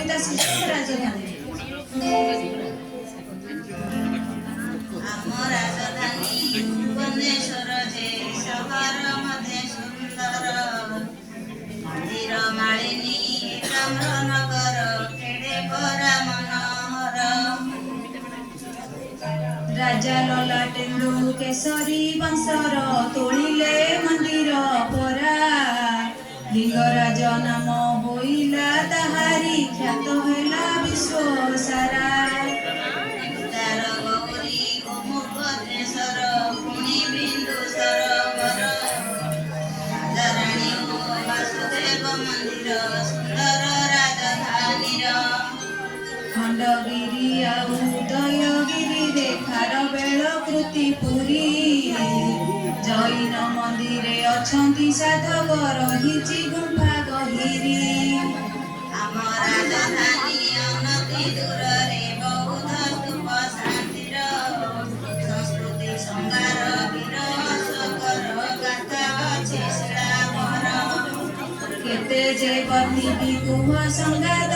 କବିତା ଶୀର୍ଷକ ରାଜଧାନୀ। ଆମ ରାଜଧାନୀ ଭୁବନେଶ୍ୱର ଯେ ସହର ମଧ୍ୟ ସୁନ୍ଦର, ମନ୍ଦିର ମାଳିନୀ ତାମ୍ରନଗର କେଡ଼େ ପରା ମନୋହର। ରାଜା ଲଲାଟେନ୍ଦୁ କେଶରୀ ବଂଶର ତୋଳିଲେ ମନ୍ଦିର ପରା, ଲିଙ୍ଗରାଜ ନାମ ହୋଇଲା ତାହାରି ଖ୍ୟାତ ହେଲା ବିଶ୍ୱ ସାରା। ତାର ଗୌରୀ ଓ ମୁଗଧେଶ୍ୱର ପୁଣି ବିନ୍ଦୁସରୋବର, ରାଜାରାଣୀ ଓ ବାସୁଦେବ ମନ୍ଦିର ସୁନ୍ଦର ରାଜଧାନୀର। ଖଣ୍ଡଗିରି ଆଉ ଉଦୟଗିରିରେ ଖାରବେଳ କୃତି ପୁରୀ, ଜୈନ ମନ୍ଦିରେ ଅଛନ୍ତି ସାଧକ ରହିଛି ଗୁମ୍ଫା ଗହିରୀ। ଆମ ରାଜଧାନୀ ଅନତି ଦୂରରେ ବୌଦ୍ଧ ସ୍ତୂପ ଶାନ୍ତିର, ସଂସ୍କୃତି ଶୃଙ୍ଗାର ବୀର ଅଶୋକର ଗାଥା ଅଛି ଶିଳାପର। କେତେ ଯେ ପତିକି କୁହ ସଂଗାତ